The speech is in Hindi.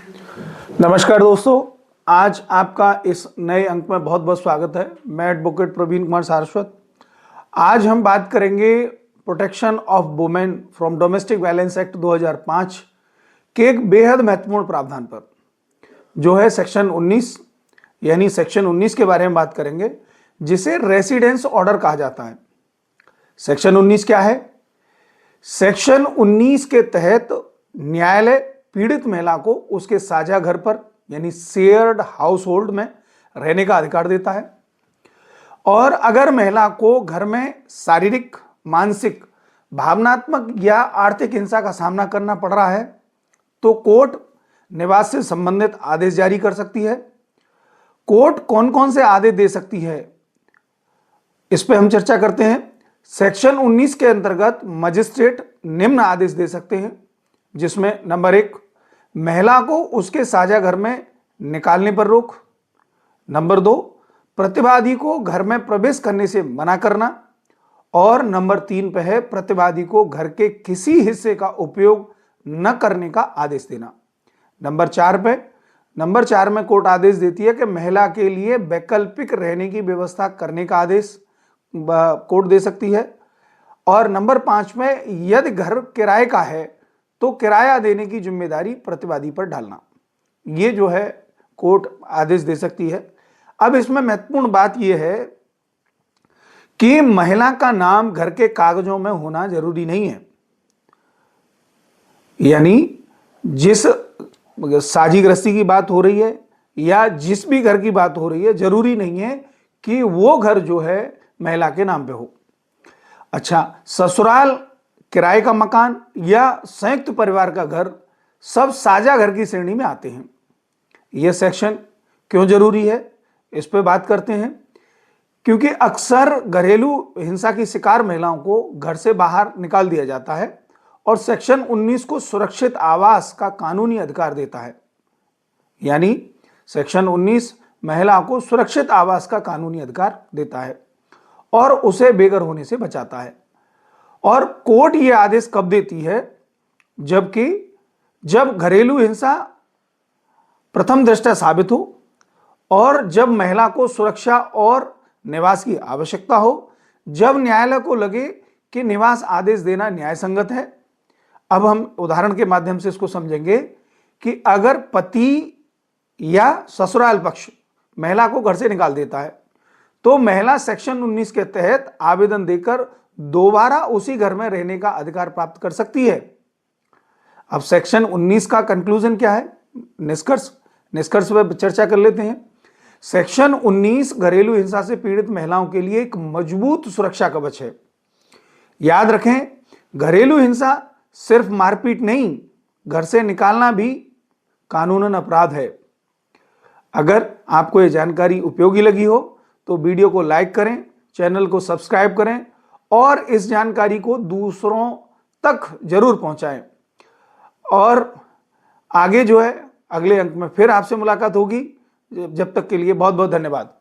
नमस्कार दोस्तों, आज आपका इस नए अंक में बहुत बहुत स्वागत है। मैं एडवोकेट प्रवीण कुमार सारस्वत। आज हम बात करेंगे protection of women from domestic violence act 2005 के एक बेहद महत्वपूर्ण प्रावधान पर, जो है सेक्शन 19, यानी सेक्शन 19 के बारे में बात करेंगे, जिसे रेसिडेंस ऑर्डर कहा जाता है। सेक्शन 19 क्या है? सेक्शन 19 के तहत न्यायालय पीड़ित महिला को उसके साझा घर पर यानी शेयर्ड हाउस होल्ड में रहने का अधिकार देता है। और अगर महिला को घर में शारीरिक, मानसिक, भावनात्मक या आर्थिक हिंसा का सामना करना पड़ रहा है तो कोर्ट निवास से संबंधित आदेश जारी कर सकती है। कोर्ट कौन कौन से आदेश दे सकती है, इस पर हम चर्चा करते हैं। सेक्शन 19 के अंतर्गत मजिस्ट्रेट निम्न आदेश दे सकते हैं, जिसमें नंबर 1, महिला को उसके साझा घर में निकालने पर रोक। नंबर 2, प्रतिवादी को घर में प्रवेश करने से मना करना। और नंबर 3 पे है प्रतिवादी को घर के किसी हिस्से का उपयोग न करने का आदेश देना। नंबर 4 में कोर्ट आदेश देती है कि महिला के लिए वैकल्पिक रहने की व्यवस्था करने का आदेश कोर्ट दे सकती है। और नंबर 5 में यदि घर किराए का है तो किराया देने की जिम्मेदारी प्रतिवादी पर डालना, ये जो है कोर्ट आदेश दे सकती है। अब इसमें महत्वपूर्ण बात यह है कि महिला का नाम घर के कागजों में होना जरूरी नहीं है। यानी जिस साझी गृहस्थी की बात हो रही है या जिस भी घर की बात हो रही है, जरूरी नहीं है कि वो घर जो है महिला के नाम पे हो। अच्छा, ससुराल, किराए का मकान या संयुक्त परिवार का घर सब साझा घर की श्रेणी में आते हैं। यह सेक्शन क्यों जरूरी है, इस पर बात करते हैं। क्योंकि अक्सर घरेलू हिंसा की शिकार महिलाओं को घर से बाहर निकाल दिया जाता है और सेक्शन 19 को सुरक्षित आवास का कानूनी अधिकार देता है। यानी सेक्शन 19 महिला को सुरक्षित आवास का कानूनी अधिकार देता है और उसे बेघर होने से बचाता है। और कोर्ट ये आदेश कब देती है? जब घरेलू हिंसा प्रथम दृष्टया साबित हो और जब महिला को सुरक्षा और निवास की आवश्यकता हो, जब न्यायालय को लगे कि निवास आदेश देना न्याय संगत है। अब हम उदाहरण के माध्यम से इसको समझेंगे कि अगर पति या ससुराल पक्ष महिला को घर से निकाल देता है तो महिला सेक्शन 19 के तहत आवेदन देकर दोबारा उसी घर में रहने का अधिकार प्राप्त कर सकती है। अब सेक्शन 19 का कंक्लूजन क्या है, निष्कर्ष पर चर्चा कर लेते हैं। सेक्शन 19 घरेलू हिंसा से पीड़ित महिलाओं के लिए एक मजबूत सुरक्षा कवच है। याद रखें, घरेलू हिंसा सिर्फ मारपीट नहीं, घर से निकालना भी कानूनन अपराध है। अगर आपको यह जानकारी उपयोगी लगी हो तो वीडियो को लाइक करें, चैनल को सब्सक्राइब करें और इस जानकारी को दूसरों तक जरूर पहुंचाएं। और आगे जो है अगले अंक में फिर आपसे मुलाकात होगी। जब तक के लिए बहुत बहुत धन्यवाद।